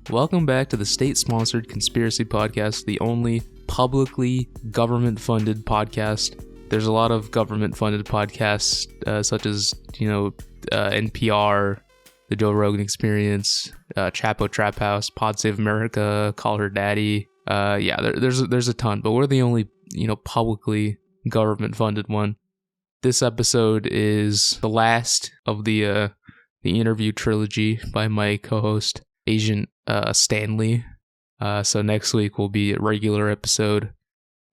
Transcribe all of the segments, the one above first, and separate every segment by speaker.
Speaker 1: Welcome back to the state-sponsored conspiracy podcast, the only publicly government-funded podcast. There's a lot of government-funded podcasts, such as, NPR, The Joe Rogan Experience, Chapo Trap House, Pod Save America, Call Her Daddy. There's a ton, but we're the only, publicly government-funded one. This episode is the last of the interview trilogy by my co-host, Agent Stanley. So next week will be a regular episode,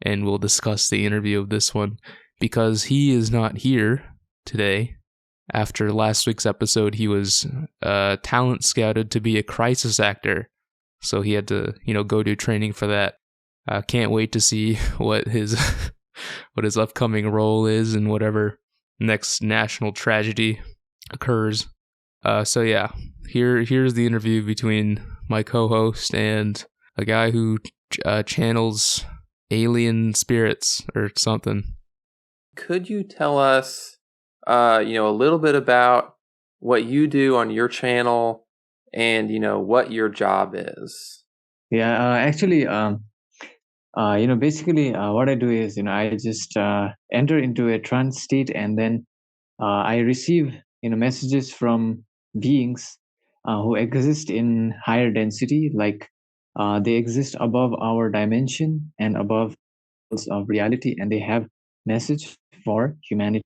Speaker 1: and we'll discuss the interview of this one. Because he is not here today, after last week's episode, he was talent scouted to be a crisis actor. So he had to, go do training for that. Can't wait to see what his what his upcoming role is and whatever next national tragedy occurs. Here's the interview between my co-host and a guy who channels alien spirits or something.
Speaker 2: Could you tell us, a little bit about what you do on your channel and, what your job is?
Speaker 3: Yeah, basically what I do is, I just enter into a trance state, and then I receive, messages from beings who exist in higher density, like they exist above our dimension and above of reality, and they have message for humanity.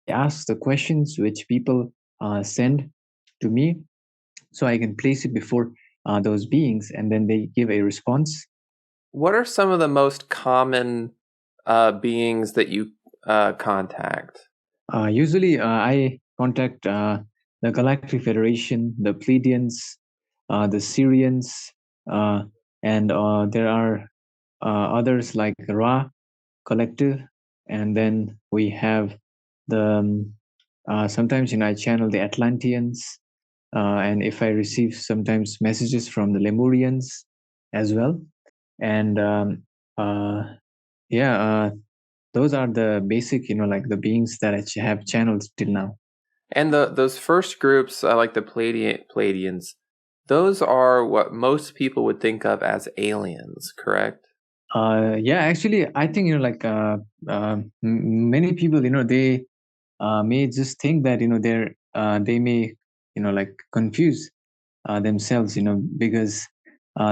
Speaker 3: I ask the questions which people send to me, so I can place it before those beings, and then they give a response.
Speaker 2: What are some of the most common beings that you contact?
Speaker 3: Usually, I contact the Galactic Federation, the Pleiadians, the Syrians, and there are others like Ra Collective, and then we have the sometimes I channel the Atlanteans, and if I receive sometimes messages from the Lemurians as well, and those are the basic like the beings that I have channeled till now.
Speaker 2: And those first groups, like the Pleiadians, those are what most people would think of as aliens, correct?
Speaker 3: Actually, I think many people they may just think that they may confuse themselves because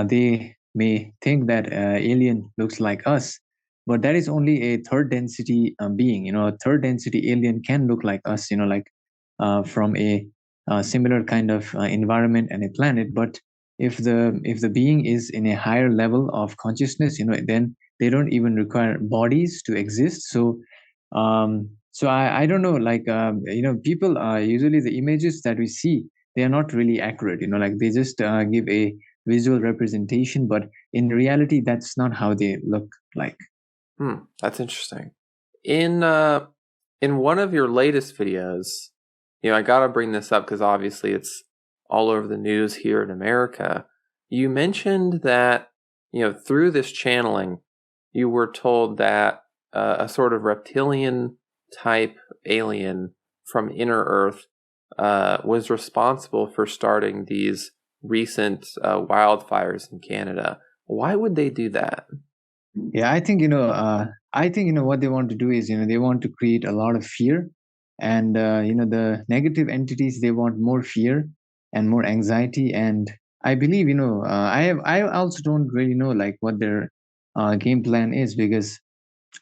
Speaker 3: they may think that alien looks like us, but that is only a third density being. A third density alien can look like us, from a similar kind of environment and a planet. But if the being is in a higher level of consciousness, then they don't even require bodies to exist. So I don't know, people usually the images that we see, they are not really accurate. They just give a visual representation, but in reality, that's not how they look like.
Speaker 2: That's interesting. In one of your latest videos, I gotta bring this up because obviously it's all over the news here in America. You mentioned that, through this channeling, you were told that a sort of reptilian type alien from inner Earth was responsible for starting these recent wildfires in Canada. Why would they do that?
Speaker 3: Yeah, I think what they want to do is they want to create a lot of fear, and the negative entities, they want more fear and more anxiety. And I believe I also don't really know what their game plan is, because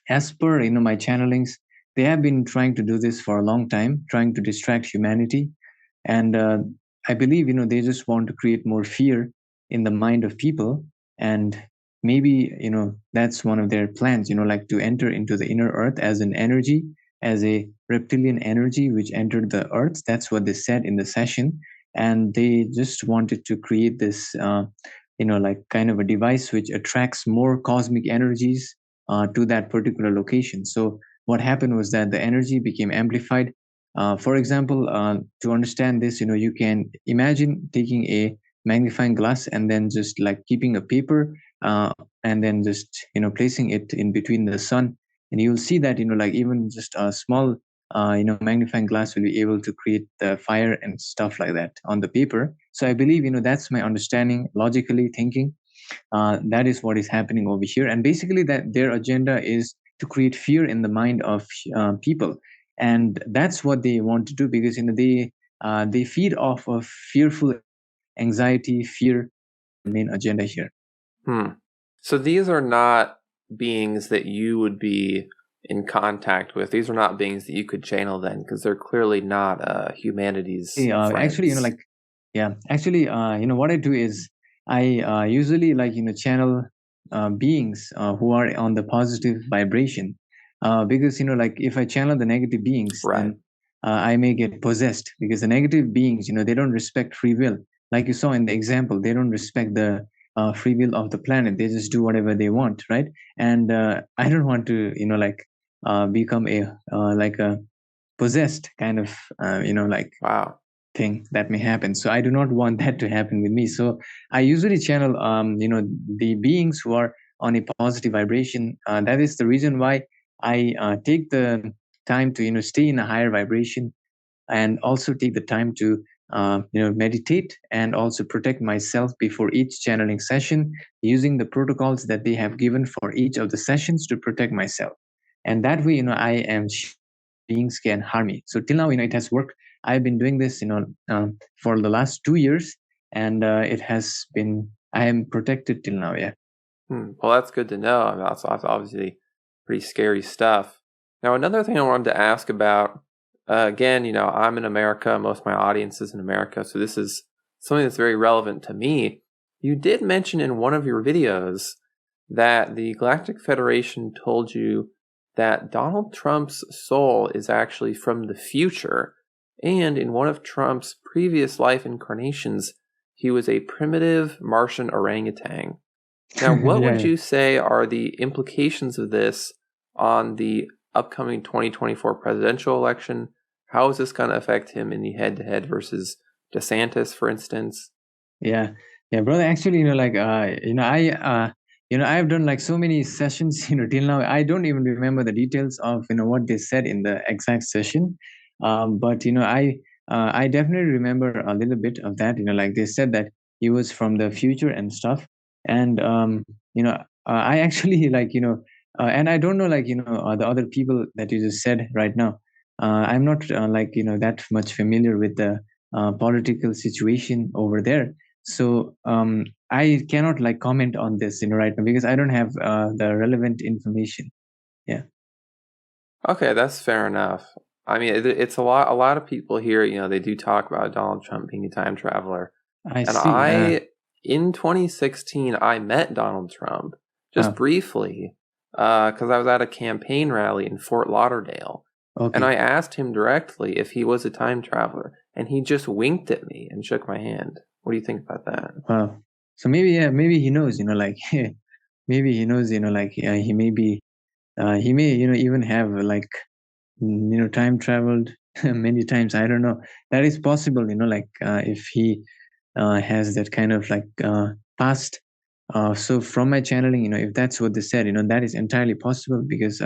Speaker 3: as per my channelings, they have been trying to do this for a long time, trying to distract humanity. And I believe they just want to create more fear in the mind of people, and maybe that's one of their plans, to enter into the inner Earth as an energy, as a reptilian energy which entered the Earth. That's what they said in the session, and they just wanted to create this kind of a device which attracts more cosmic energies to that particular location. So what happened was that the energy became amplified. For example, to understand this, you can imagine taking a magnifying glass and then just keeping a paper and then just placing it in between the sun, and you'll see that even just a small magnifying glass will be able to create the fire and stuff like that on the paper. So I believe, that's my understanding, logically thinking. That is what is happening over here. And basically that their agenda is to create fear in the mind of people. And that's what they want to do, because, they feed off of fearful anxiety, fear, main agenda here.
Speaker 2: So these are not beings that you would be in contact with. These are not beings that you could channel then, because they're clearly not humanity's friends.
Speaker 3: Actually, what I do is I usually channel beings who are on the positive vibration, because if I channel the negative beings,
Speaker 2: Right.
Speaker 3: then I may get possessed, because the negative beings, they don't respect free will. Like you saw in the example, they don't respect the free will of the planet. They just do whatever they want, right? And I don't want to become a possessed kind of
Speaker 2: Wow.
Speaker 3: thing that may happen. So I do not want that to happen with me. So I usually channel the beings who are on a positive vibration. That is the reason why I take the time to stay in a higher vibration, and also take the time to meditate, and also protect myself before each channeling session, using the protocols that they have given for each of the sessions to protect myself. And that way, I am beings can harm me. So till now, it has worked. I've been doing this, for the last 2 years, and it has been. I am protected till now. Yeah.
Speaker 2: Well, that's good to know. I mean, that's obviously pretty scary stuff. Now, another thing I wanted to ask about, again, I'm in America. Most of my audience is in America, so this is something that's very relevant to me. You did mention in one of your videos that the Galactic Federation told you that Donald Trump's soul is actually from the future, and in one of Trump's previous life incarnations, he was a primitive Martian orangutan. Now, what would you say are the implications of this on the upcoming 2024 presidential election? How is this going to affect him in the head-to-head versus DeSantis, for instance?
Speaker 3: Yeah, brother. Actually, I've done so many sessions, till now. I don't even remember the details of what they said in the exact session. But I definitely remember a little bit of that. They said that he was from the future and stuff. And I actually and I don't know the other people that you just said right now. I'm not that much familiar with the political situation over there. So I cannot comment on this right now, because I don't have the relevant information. Yeah.
Speaker 2: Okay, that's fair enough. I mean, it's a lot of people here, they do talk about Donald Trump being a time traveler.
Speaker 3: I see.
Speaker 2: In 2016, I met Donald Trump just briefly because I was at a campaign rally in Fort Lauderdale.
Speaker 3: Okay.
Speaker 2: And I asked him directly if he was a time traveler, and he just winked at me and shook my hand. What do you think about that?
Speaker 3: Wow. So maybe he knows, maybe he knows, he may be, he may, even have time traveled many times. I don't know. That is possible, if he has that kind of past. So from my channeling, if that's what they said, that is entirely possible, because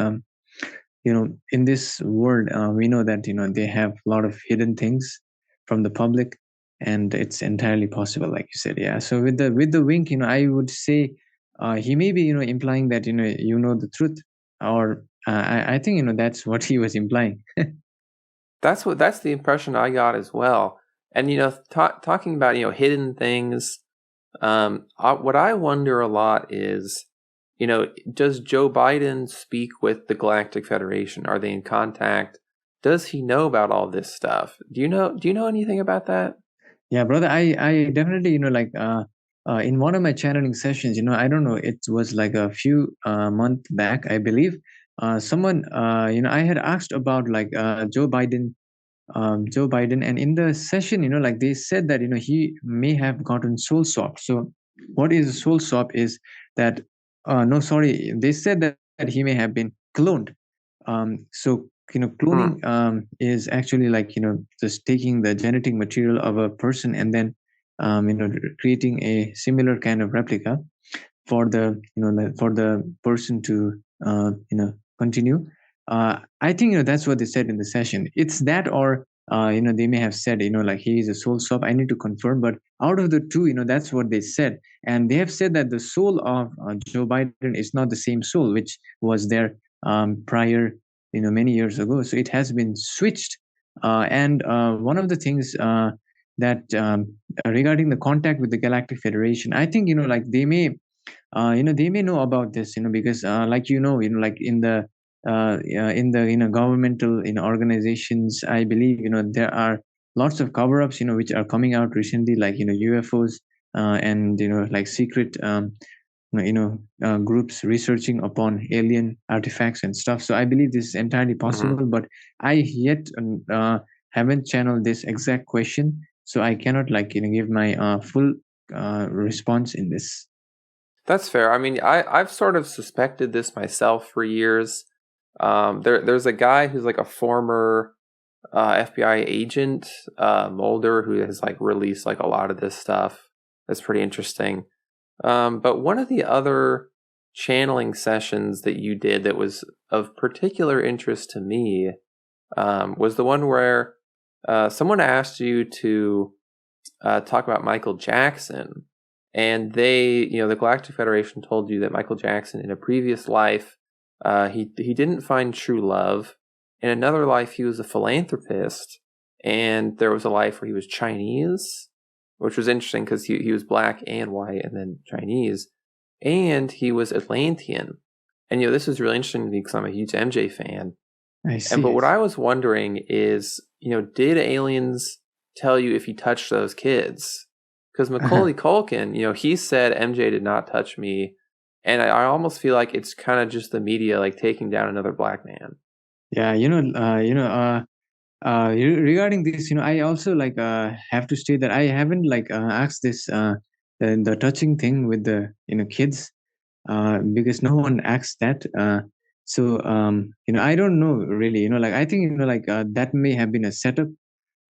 Speaker 3: in this world, we know that they have a lot of hidden things from the public, and it's entirely possible, like you said. Yeah. So with the wink, I would say he may be implying that the truth, or I think that's what he was implying.
Speaker 2: That's the impression I got as well. And talking about hidden things, what I wonder a lot is, does Joe Biden speak with the Galactic Federation? Are they in contact? Does he know about all this stuff? Do you know anything about that?
Speaker 3: Yeah, brother, I definitely in one of my channeling sessions, I don't know, it was a few months back, I believe. Someone I had asked about Joe Biden, and in the session, they said that he may have gotten soul swap. So what is a soul swap is that no, sorry, they said that he may have been cloned. So cloning is actually just taking the genetic material of a person, and then creating a similar kind of replica for the for the person to continue. I think that's what they said in the session. It's that, or they may have said like he is a soul swap. I need to confirm, but out of the two, that's what they said, and they have said that the soul of Joe Biden is not the same soul which was there prior, many years ago. So it has been switched, and one of the things that regarding the contact with the Galactic Federation, I think like they may know about this, because like like in the governmental governmental organizations, I believe there are lots of cover-ups which are coming out recently, like UFOs, and like secret groups researching upon alien artifacts and stuff. So I believe this is entirely possible, but I yet haven't channeled this exact question, so I cannot give my full response in this.
Speaker 2: That's fair. I mean, I've sort of suspected this myself for years. There's a guy who's like a former FBI agent, Mulder, who has like released like a lot of this stuff. That's pretty interesting. But one of the other channeling sessions that you did that was of particular interest to me was the one where someone asked you to talk about Michael Jackson. And they, the Galactic Federation told you that Michael Jackson in a previous life, he didn't find true love. In another life, he was a philanthropist. And there was a life where he was Chinese, which was interesting because he was black and white and then Chinese. And he was Atlantean. And, this is really interesting to me because I'm a huge MJ fan.
Speaker 3: I see.
Speaker 2: But what I was wondering is, did aliens tell you if you touched those kids? Because Macaulay Culkin, he said MJ did not touch me, and I almost feel like it's kind of just the media like taking down another black man.
Speaker 3: Yeah, regarding this, I also have to state that I haven't asked this the touching thing with the kids, because no one asked that. So I don't know really. I think that may have been a setup.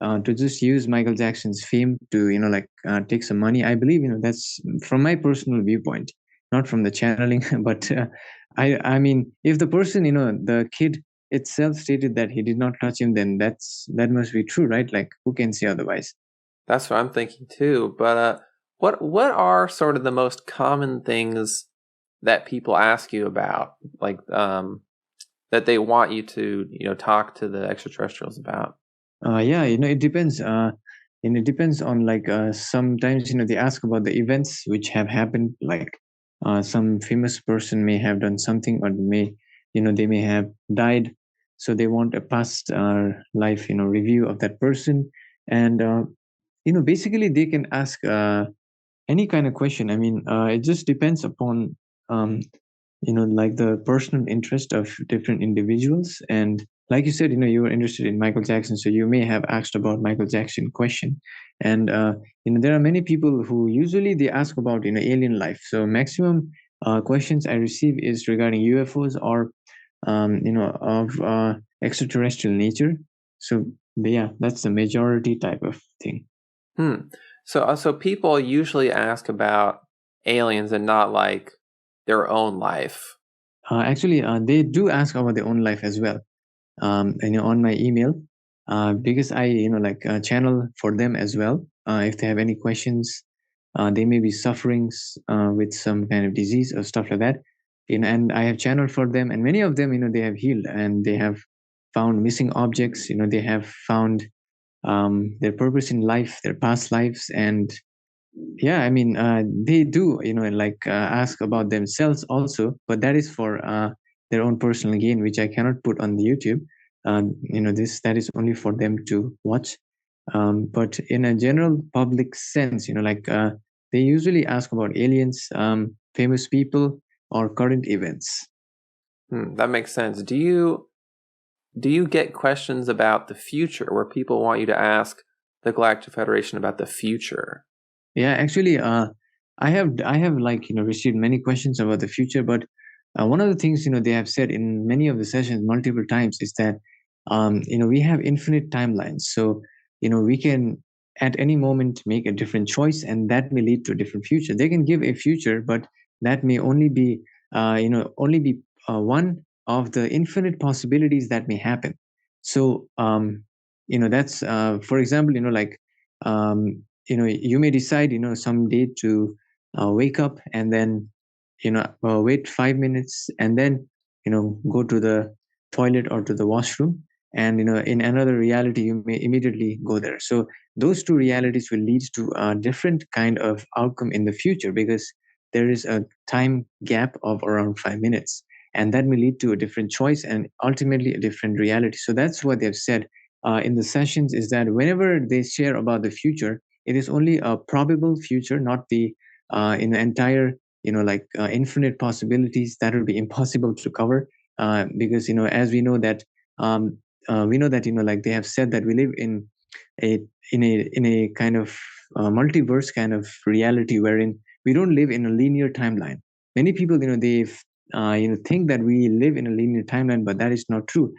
Speaker 3: To just use Michael Jackson's fame to take some money. I believe that's from my personal viewpoint, not from the channeling. But I mean, if the person the kid itself stated that he did not touch him, then that must be true, right? Like, who can say otherwise?
Speaker 2: That's what I'm thinking too. But what are sort of the most common things that people ask you about, like that they want you to talk to the extraterrestrials about?
Speaker 3: Yeah, it depends. And it depends on sometimes they ask about the events which have happened, like some famous person may have done something, or they may have died, so they want a past life review of that person. And basically they can ask any kind of question. I mean, it just depends upon like the personal interest of different individuals. And like you said, you were interested in Michael Jackson, so you may have asked about Michael Jackson question. And there are many people who usually they ask about alien life. So maximum questions I receive is regarding UFOs or of extraterrestrial nature. So yeah, that's the majority type of thing.
Speaker 2: So people usually ask about aliens and not like their own life.
Speaker 3: Actually, they do ask about their own life as well. On my email, because I channel for them as well. If they have any questions, they may be suffering with some kind of disease or stuff like that. And I have channeled for them, and many of them, they have healed, and they have found missing objects. They have found their purpose in life, their past lives, and yeah, I mean, they do ask about themselves also, but that is for their own personal gain, which I cannot put on the YouTube. That is only for them to watch. But in a general public sense, they usually ask about aliens, famous people, or current events.
Speaker 2: That makes sense. Do you get questions about the future where people want you to ask the Galactic Federation about the future?
Speaker 3: Yeah, actually, I have received many questions about the future, but one of the things they have said in many of the sessions multiple times is that we have infinite timelines, so we can at any moment make a different choice, and that may lead to a different future. They can give a future, but that may only be one of the infinite possibilities that may happen. So that's for example, you may decide someday to wake up and then wait 5 minutes and then go to the toilet or to the washroom, and in another reality you may immediately go there. So those two realities will lead to a different kind of outcome in the future, because there is a time gap of around 5 minutes, and that may lead to a different choice and ultimately a different reality. So that's what they've said in the sessions, is that whenever they share about the future, it is only a probable future, not the in the entire infinite possibilities that would be impossible to cover, because as we know that like they have said that we live a in a kind of multiverse kind of reality, wherein we don't live in a linear timeline. Many people they think that we live in a linear timeline, but that is not true.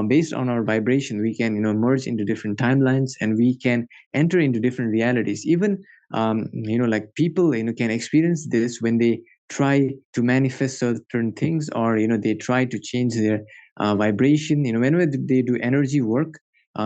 Speaker 3: Based on our vibration, we can merge into different timelines, and we can enter into different realities. Even like people can experience this when they try to manifest certain things, or they try to change their vibration. Whenever they do energy work,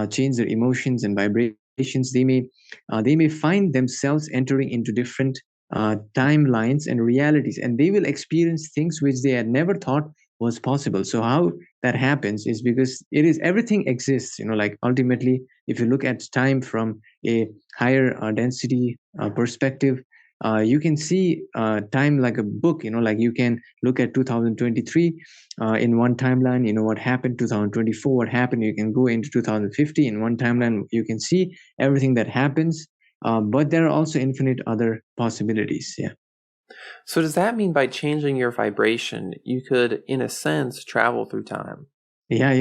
Speaker 3: change their emotions and vibrations, they may find themselves entering into different timelines and realities, and they will experience things which they had never thought was possible. So how that happens is because it is everything exists. Like ultimately, if you look at time from a higher density perspective, you can see time like a book. Like you can look at 2023 in one timeline. What happened 2024, what happened. You can go into 2050 in one timeline. You can see everything that happens, but there are also infinite other possibilities. Yeah.
Speaker 2: So does that mean by changing your vibration, you could, in a sense, travel through time?
Speaker 3: Yeah.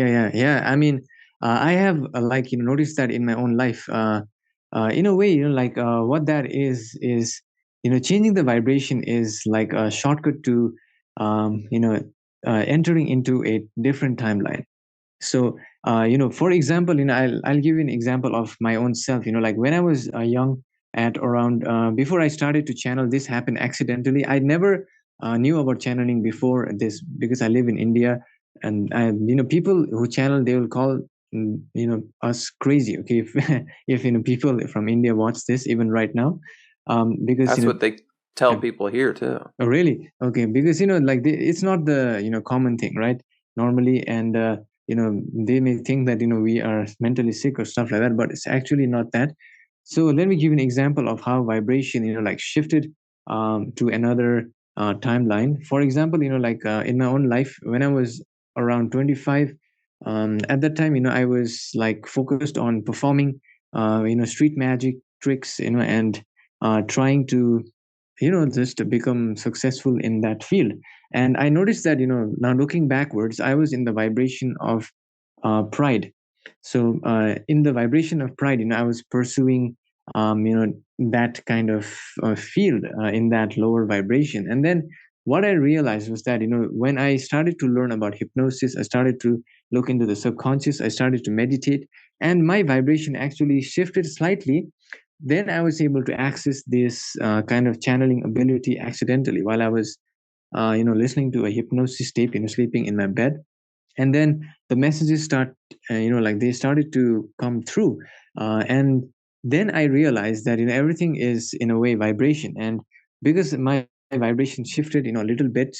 Speaker 3: I mean, I have noticed that in my own life. In a way, what that is changing the vibration is like a shortcut to entering into a different timeline. So for example, I'll give you an example of my own self. Like when I was young, at around before I started to channel, this happened accidentally. I never knew about channeling before this, because I live in India, and people who channel, they will call us crazy. Okay, if people from India watch this even right now, because
Speaker 2: That's what they tell people here too.
Speaker 3: Oh, really? Okay, because it's not the common thing, right? Normally, and they may think that we are mentally sick or stuff like that, but it's actually not that. So let me give you an example of how vibration like shifted to another timeline. For example, in my own life, when I was around 25, at that time, I was like focused on performing street magic tricks, and trying to just to become successful in that field. And I noticed that now looking backwards, I was in the vibration of pride. So in the vibration of pride, I was pursuing that kind of field in that lower vibration. And then what I realized was that when I started to learn about hypnosis, I started to look into the subconscious, I started to meditate, and my vibration actually shifted slightly. Then I was able to access this kind of channeling ability accidentally while I was, listening to a hypnosis tape, sleeping in my bed. And then the messages start, they started to come through. And then I realized that, everything is in a way vibration. And because my vibration shifted, a little bit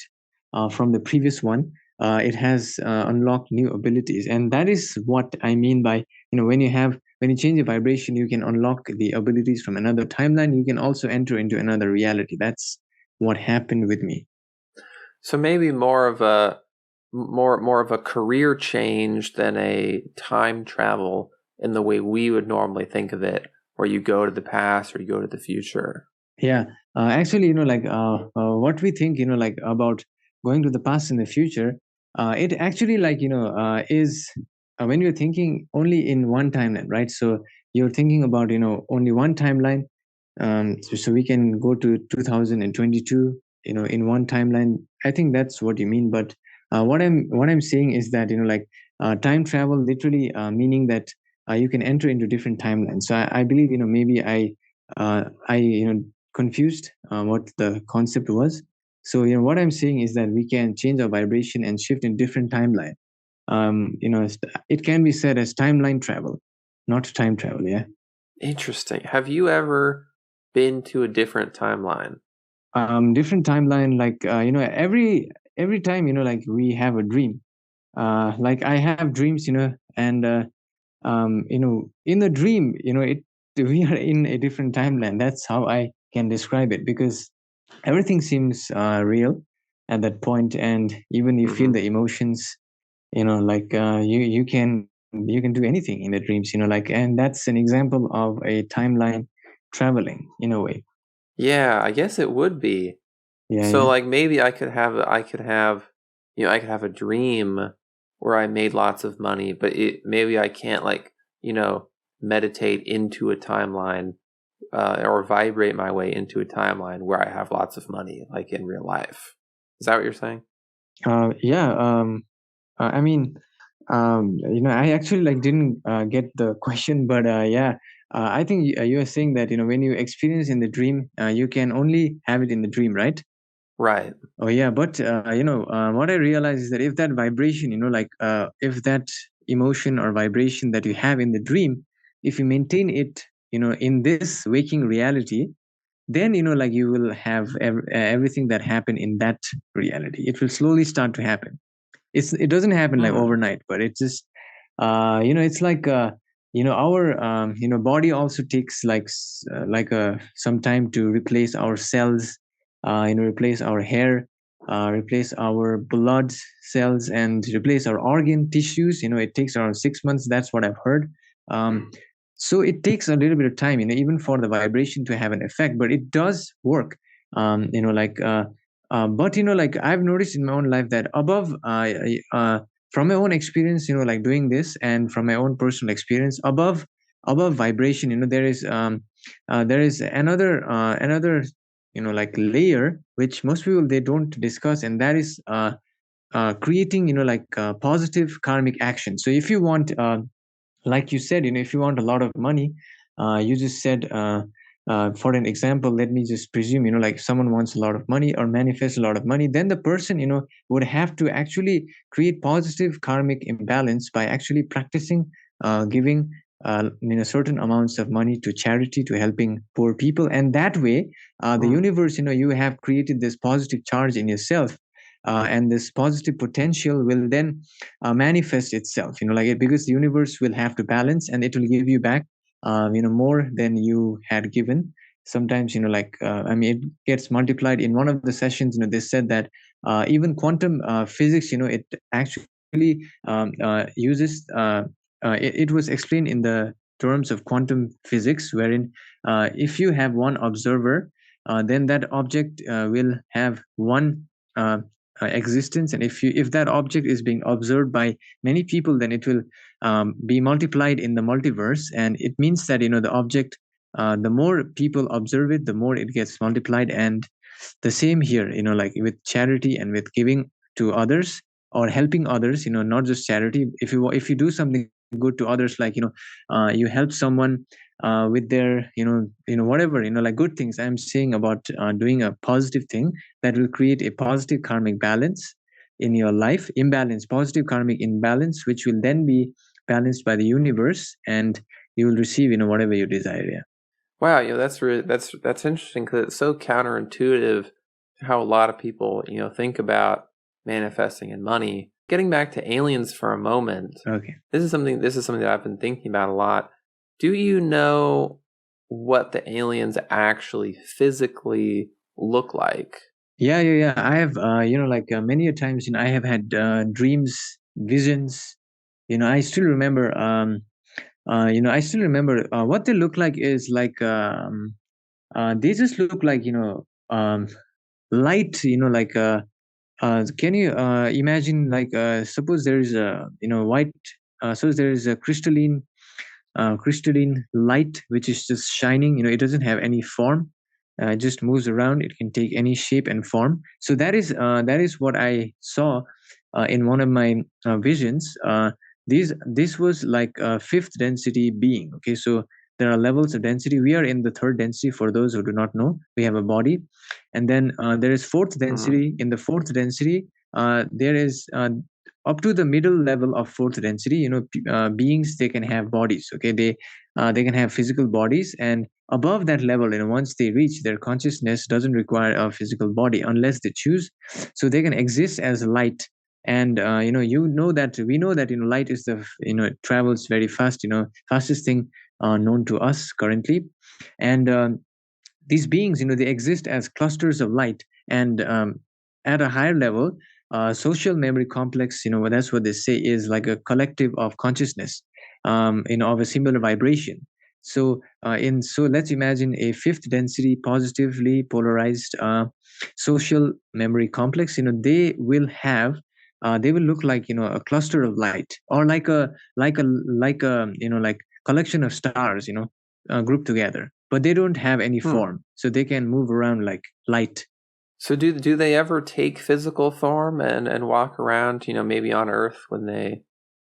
Speaker 3: from the previous one, it has unlocked new abilities. And that is what I mean by, when you change your vibration, you can unlock the abilities from another timeline. You can also enter into another reality. That's what happened with me.
Speaker 2: So maybe more of a career change than a time travel in the way we would normally think of it, where you go to the past or you go to the future.
Speaker 3: Yeah, actually, what we think, about going to the past and the future, it actually, is when you're thinking only in one timeline, right? So you're thinking about, only one timeline. So we can go to 2022, in one timeline. I think that's what you mean. But what I'm saying is that, time travel literally meaning that you can enter into different timelines. So I believe, maybe I confused what the concept was. So what I'm saying is that we can change our vibration and shift in different timeline. It can be said as timeline travel, not time travel. Yeah.
Speaker 2: Interesting. Have you ever been to a different timeline?
Speaker 3: Different timeline, like every time, like we have a dream. Like I have dreams, and in the dream, we are in a different timeline. That's how I can describe it, because everything seems real at that point, and even you feel the emotions. Like you can do anything in the dreams. Like, and that's an example of a timeline traveling in a way.
Speaker 2: Yeah, I guess it would be.
Speaker 3: Yeah,
Speaker 2: So
Speaker 3: yeah.
Speaker 2: like maybe I could have a dream where I made lots of money, but maybe I can't meditate into a timeline or vibrate my way into a timeline where I have lots of money, like in real life. Is that what you're saying?
Speaker 3: Yeah. I mean, I actually like didn't get the question, but yeah, I think you are saying that when you experience in the dream, you can only have it in the dream, right?
Speaker 2: Right.
Speaker 3: Oh yeah, but what I realize is that if that vibration, if that emotion or vibration that you have in the dream, if you maintain it, in this waking reality, then like you will have everything that happened in that reality. It will slowly start to happen. It doesn't happen like overnight, but it just it's like our body also takes some time to replace our cells, replace our hair, replace our blood cells, and replace our organ tissues. It takes around 6 months. That's what I've heard. So it takes a little bit of time, even for the vibration to have an effect, but it does work. But like I've noticed in my own life that from my own experience, like doing this, and from my own personal experience, above vibration, there is another like layer which most people they don't discuss, and that is creating positive karmic action. So if you want, like you said, if you want a lot of money, you just said, for an example, let me just presume, like someone wants a lot of money or manifests a lot of money, then the person, would have to actually create positive karmic imbalance by actually practicing giving, certain amounts of money to charity, to helping poor people. And that way, the universe, you have created this positive charge in yourself. And this positive potential will then manifest itself, because the universe will have to balance, and it will give you back more than you had given. Sometimes it gets multiplied. In one of the sessions, they said that even quantum physics, it actually uses it was explained in the terms of quantum physics, wherein if you have one observer, then that object will have one existence, and if that object is being observed by many people, then it will be multiplied in the multiverse. And it means that the object, the more people observe it, the more it gets multiplied. And the same here, like with charity and with giving to others or helping others, not just charity. If you do something good to others, like you help someone with their whatever, like good things. I'm saying about doing a positive thing that will create a positive karmic balance in your life, imbalance, positive karmic imbalance, which will then be balanced by the universe, and you will receive whatever you desire. Yeah.
Speaker 2: Wow, that's interesting, because it's so counterintuitive to how a lot of people think about manifesting and money. Getting back to aliens for a moment.
Speaker 3: Okay.
Speaker 2: This is something that I've been thinking about a lot. Do you know what the aliens actually physically look like?
Speaker 3: Yeah. I have many a times, I have had dreams, visions. I still remember what they look like is like they just look like light, can you imagine, like suppose there is a white, so there is a crystalline light which is just shining. It doesn't have any form. It just moves around. It can take any shape and form. So that is what I saw in one of my visions. This was like a fifth density being. Okay, so there are levels of density. We are in the third density. For those who do not know, we have a body, and then there is fourth density. In the fourth density, there is up to the middle level of fourth density. Beings, they can have bodies. Okay, they can have physical bodies, and above that level, once they reach, their consciousness doesn't require a physical body unless they choose. So they can exist as light. And that we know that light is the it travels very fast, fastest thing known to us currently. And these beings, they exist as clusters of light. And at a higher level, social memory complex, that's what they say, is like a collective of consciousness, of a similar vibration. So let's imagine a fifth density positively polarized social memory complex. They will look like a cluster of light, or like collection of stars, grouped together, but they don't have any form, so they can move around like light.
Speaker 2: So do they ever take physical form and walk around, maybe on Earth when they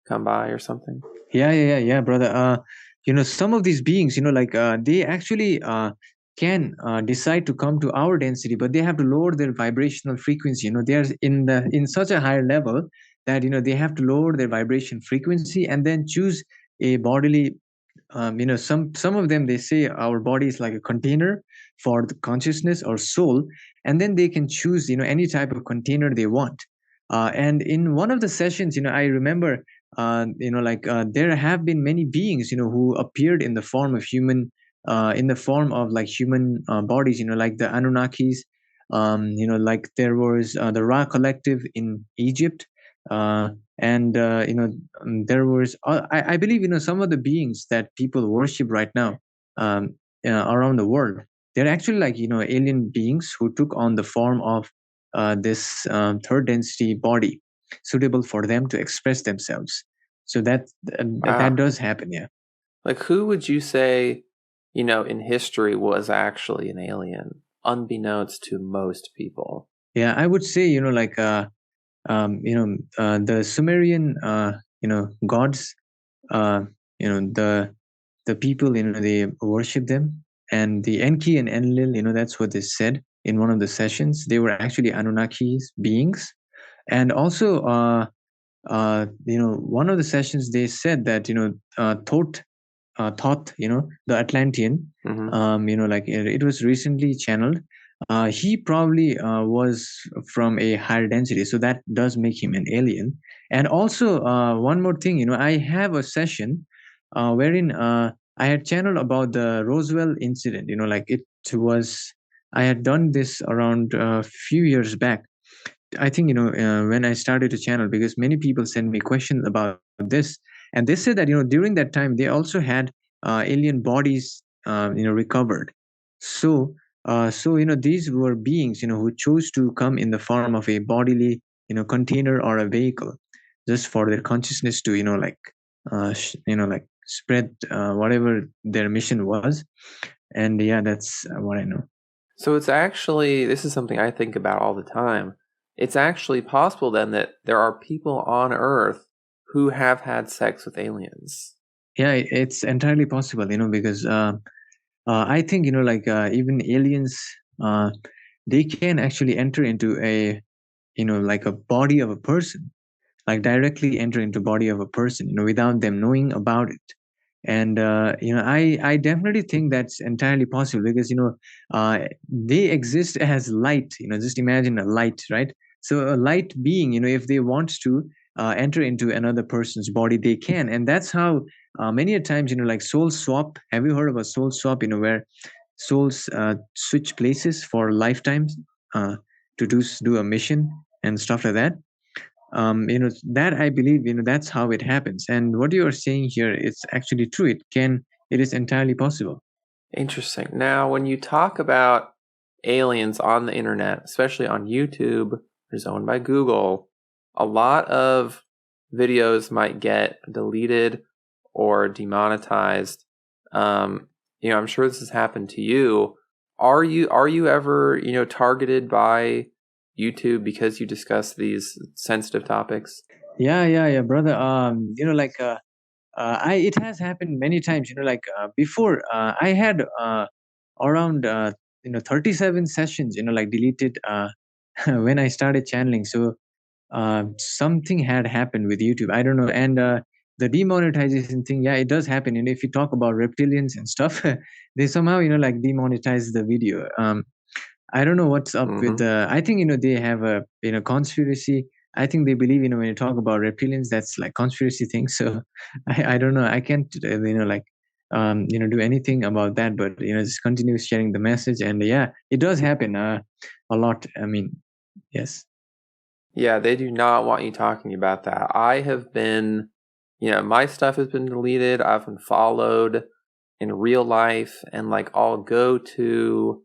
Speaker 2: come by or something?
Speaker 3: Yeah, brother. Some of these beings, they actually can decide to come to our density, but they have to lower their vibrational frequency. They are in such a higher level that they have to lower their vibration frequency and then choose a bodily. Some of them, they say our body is like a container for the consciousness or soul, and then they can choose any type of container they want. And in one of the sessions, I remember there have been many beings who appeared in the form of human, in the form of like human bodies, like the Anunnakis. Like there was the Ra collective in Egypt. And there was I believe some of the beings that people worship right now around the world, they're actually like alien beings who took on the form of this third density body, suitable for them to express themselves. So that does happen. Yeah.
Speaker 2: Like, who would you say in history was actually an alien, unbeknownst to most people?
Speaker 3: Yeah, I would say the Sumerian gods, the people, they worship them. And the Enki and Enlil, that's what they said in one of the sessions. They were actually Anunnakis beings. And also one of the sessions they said that Thoth, the Atlantean, it was recently channeled. He probably was from a higher density, so that does make him an alien. And also, one more thing, I have a session wherein I had channeled about the Roswell incident. I had done this around a few years back. I think when I started to channel, because many people send me questions about this, and they said that during that time they also had alien bodies recovered. So these were beings who chose to come in the form of a bodily container or a vehicle, just for their consciousness to like spread whatever their mission was. And yeah, that's what I know.
Speaker 2: So it's actually, this is something I think about all the time. It's actually possible then that there are people on Earth who have had sex with aliens.
Speaker 3: Yeah, it's entirely possible, because I think even aliens, they can actually enter into a like a body of a person, like directly enter into body of a person, without them knowing about it. And I definitely think that's entirely possible, because they exist as light. Just imagine a light, right? So a light being, if they want to enter into another person's body, they can. And that's how many a times, like soul swap. Have you heard of a soul swap? Where souls switch places for lifetimes to do a mission and stuff like that. That I believe, that's how it happens. And what you are saying here, it's actually true. It is entirely possible.
Speaker 2: Interesting. Now, when you talk about aliens on the internet, especially on YouTube, which is owned by Google, a lot of videos might get deleted or demonetized. I'm sure this has happened to you. Are you ever, targeted by YouTube because you discuss these sensitive topics?
Speaker 3: Yeah, brother. it has happened many times. Like before, I had around 37 sessions. Like deleted when I started channeling. So something had happened with YouTube. I don't know. And the demonetization thing, yeah, it does happen. And if you talk about reptilians and stuff, they somehow like demonetize the video. I don't know what's up with I think they have a conspiracy. I think they believe when you talk about reptilians, that's like conspiracy thing. So I don't know. I can't like do anything about that. But just continue sharing the message. And yeah, it does happen a lot. I mean, yes.
Speaker 2: Yeah, they do not want you talking about that. I have been, my stuff has been deleted. I've been followed in real life, and like I'll go to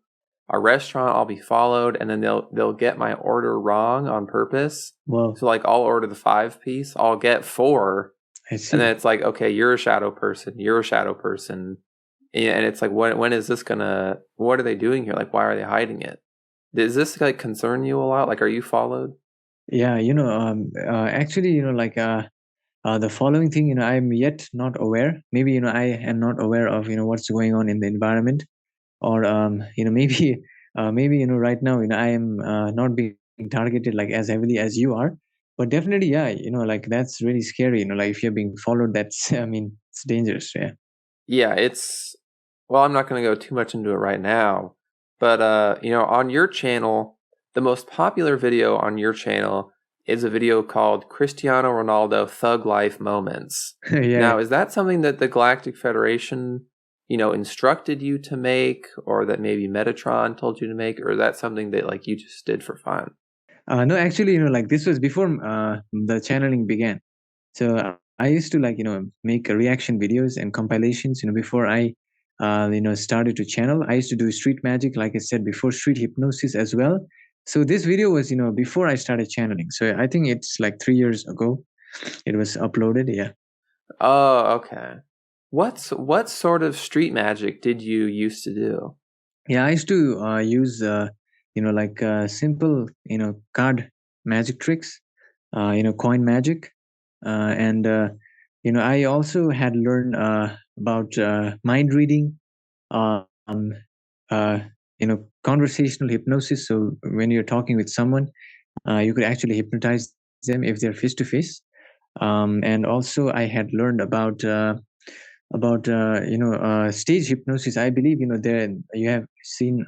Speaker 2: a restaurant, I'll be followed, and then they'll get my order wrong on purpose.
Speaker 3: Well,
Speaker 2: so like I'll order the 5-piece, I'll get 4, and then it's like, okay, you're a shadow person, and it's like, when is this gonna? What are they doing here? Like, why are they hiding it? Does this like concern you a lot? Like, are you followed?
Speaker 3: Yeah, actually, like the following thing, I'm yet not aware. Maybe, I am not aware of, what's going on in the environment, or maybe, right now, I am not being targeted like as heavily as you are. But definitely, yeah, like that's really scary. Like if you're being followed, that's, I mean, it's dangerous. Yeah.
Speaker 2: Yeah, well, I'm not going to go too much into it right now, but on your channel, the most popular video on your channel is a video called Cristiano Ronaldo Thug Life Moments.
Speaker 3: Yeah.
Speaker 2: Now, is that something that the Galactic Federation, instructed you to make, or that maybe Metatron told you to make, or is that something that like you just did for fun?
Speaker 3: No, actually, like this was before the channeling began. So I used to like make reaction videos and compilations. Before I started to channel, I used to do street magic, like I said before, street hypnosis as well. So this video was before I started channeling. So I think it's like 3 years ago it was uploaded. Yeah.
Speaker 2: Oh, okay. What sort of street magic did you used to do?
Speaker 3: Yeah, I used to use like simple card magic tricks, coin magic, and I also had learned about mind reading, um, conversational hypnosis. So when you're talking with someone, you could actually hypnotize them if they're face to face. And also, I had learned about stage hypnosis. I believe there you have seen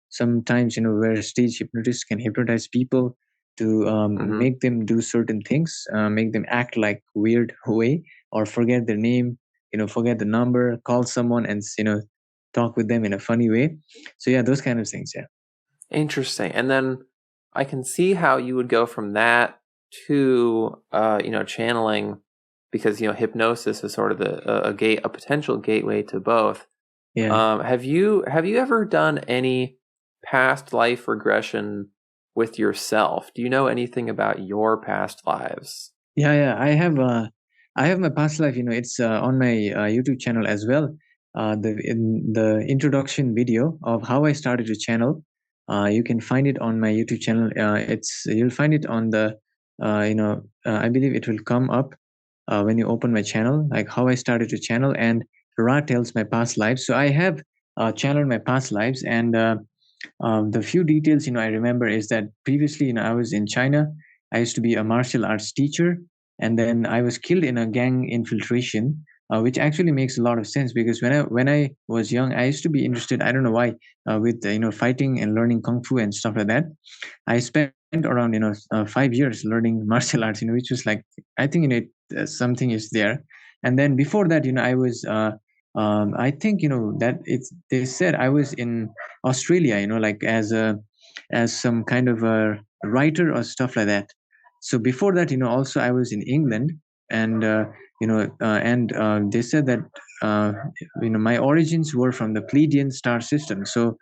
Speaker 3: sometimes where stage hypnotists can hypnotize people to make them do certain things, make them act like weird way, or forget their name, forget the number, call someone and talk with them in a funny way. So yeah, those kind of things. Yeah.
Speaker 2: Interesting. And then I can see how you would go from that to channeling, because hypnosis is sort of a potential gateway to both.
Speaker 3: Yeah.
Speaker 2: Have you ever done any past life regression with yourself? Do you know anything about your past lives?
Speaker 3: Yeah, I have my past life. It's on my YouTube channel as well. In the introduction video of how I started to channel, you can find it on my YouTube channel. You'll find it on the I believe it will come up when you open my channel, like how I started to channel, and Ra tells my past lives. So I have channeled my past lives, and the few details I remember is that previously I was in China. I used to be a martial arts teacher, and then I was killed in a gang infiltration, which actually makes a lot of sense because when I was young, I used to be interested. I don't know why, with fighting and learning kung fu and stuff like that. I spent around 5 years learning martial arts, which was like, I think something is there. And then before that, I was I think that it's they said I was in Australia, like as some kind of a writer or stuff like that. So before that, also I was in England, and they said that my origins were from the Pleiadian star system. So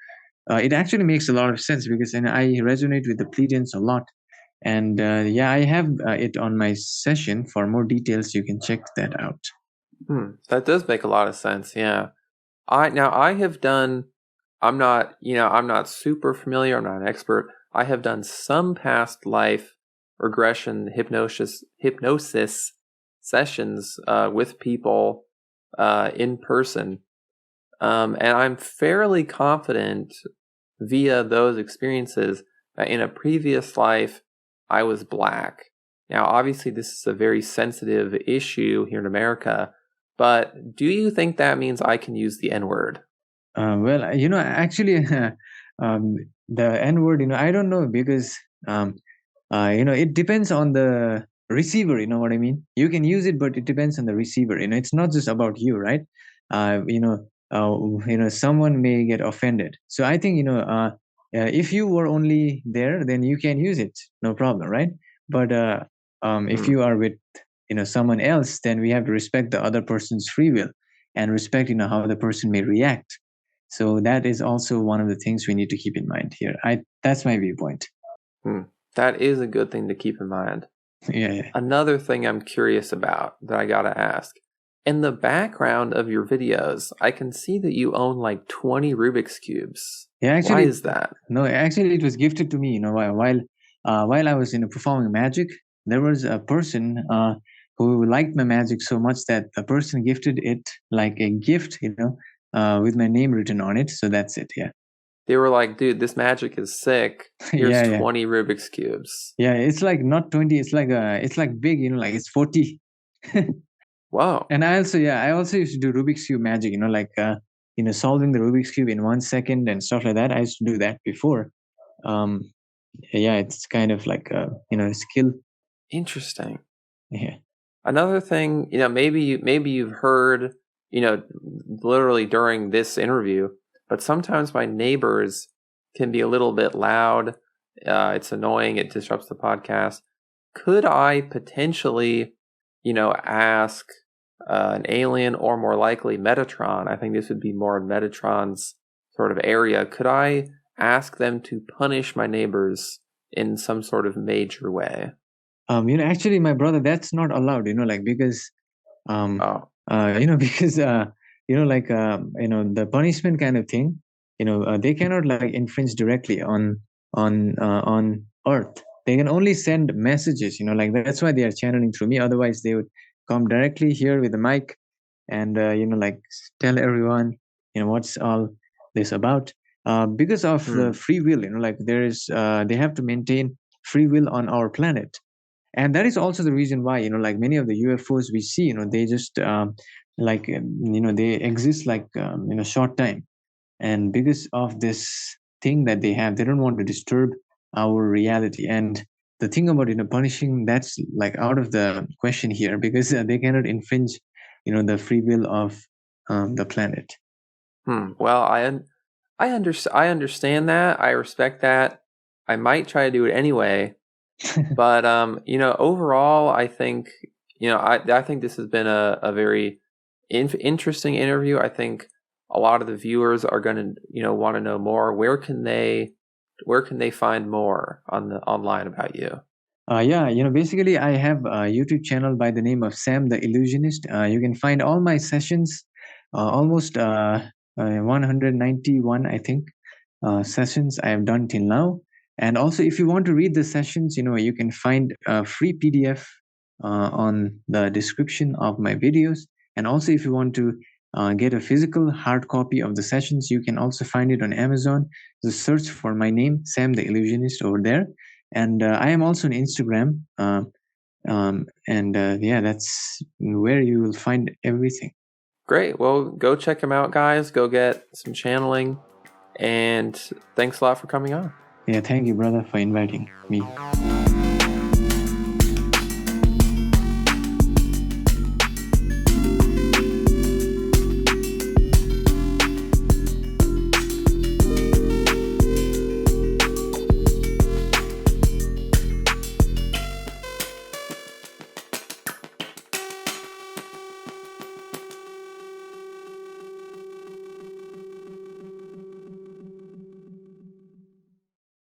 Speaker 3: it actually makes a lot of sense because I resonate with the Pleiadians a lot. And yeah, I have it on my session. For more details, you can check that out.
Speaker 2: That does make a lot of sense. Yeah. I have done, I'm not super familiar, I'm not an expert. I have done some past life regression hypnosis sessions with people in person. And I'm fairly confident via those experiences that in a previous life, I was black. Now, obviously, this is a very sensitive issue here in America, but do you think that means I can use the N-word?
Speaker 3: Well, actually, the N-word, I don't know, because, it depends on the receiver, you know what I mean? You can use it, but it depends on the receiver. It's not just about you, right? Someone may get offended. So I think, if you were only there, then you can use it, no problem, right? But if you are with, someone else, then we have to respect the other person's free will and respect, how the person may react. So that is also one of the things we need to keep in mind here. That's my viewpoint.
Speaker 2: That is a good thing to keep in mind.
Speaker 3: Yeah.
Speaker 2: Another thing I'm curious about that I gotta ask. In the background of your videos, I can see that you own like 20 Rubik's Cubes.
Speaker 3: Yeah, actually,
Speaker 2: why is that?
Speaker 3: No, actually, it was gifted to me. While I was performing magic, there was a person who liked my magic so much that the person gifted it like a gift, with my name written on it. So that's it. Yeah.
Speaker 2: They were like, dude, this magic is sick. Here's 20 Rubik's Cubes.
Speaker 3: Yeah, it's like not 20. It's like big. Like it's 40.
Speaker 2: Wow.
Speaker 3: And I also used to do Rubik's Cube magic. Solving the Rubik's Cube in 1 second and stuff like that. I used to do that before. It's kind of like a skill.
Speaker 2: Interesting.
Speaker 3: Yeah.
Speaker 2: Another thing, maybe you've heard, literally during this interview, but sometimes my neighbors can be a little bit loud. It's annoying. It disrupts the podcast. Could I potentially, ask an alien, or more likely Metatron? I think this would be more Metatron's sort of area. Could I ask them to punish my neighbors in some sort of major way?
Speaker 3: Actually, my brother, that's not allowed. Because, because the punishment kind of thing. They cannot infringe directly on Earth. They can only send messages. That's why they are channeling through me. Otherwise, they would come directly here with the mic and tell everyone what's all this about. Because of the free will, there is they have to maintain free will on our planet. And that is also the reason why, many of the UFOs we see, they just, they exist short time. And because of this thing that they have, they don't want to disturb our reality. And the thing about, punishing, that's out of the question here, because they cannot infringe, the free will of the planet.
Speaker 2: Well, I understand that. I respect that. I might try to do it anyway. But overall, I think I think this has been a very interesting interview. I think a lot of the viewers are going to want to know more. Where can they find more online about you?
Speaker 3: Basically, I have a YouTube channel by the name of Sam the Illusionist. You can find all my sessions, almost 191, I think, sessions I have done till now. And also, if you want to read the sessions, you can find a free PDF on the description of my videos. And also, if you want to get a physical hard copy of the sessions, you can also find it on Amazon. Just search for my name, Sam the Illusionist, over there. And I am also on Instagram. That's where you will find everything.
Speaker 2: Great. Well, go check them out, guys. Go get some channeling. And thanks a lot for coming on.
Speaker 3: Yeah, thank you, brother, for inviting me.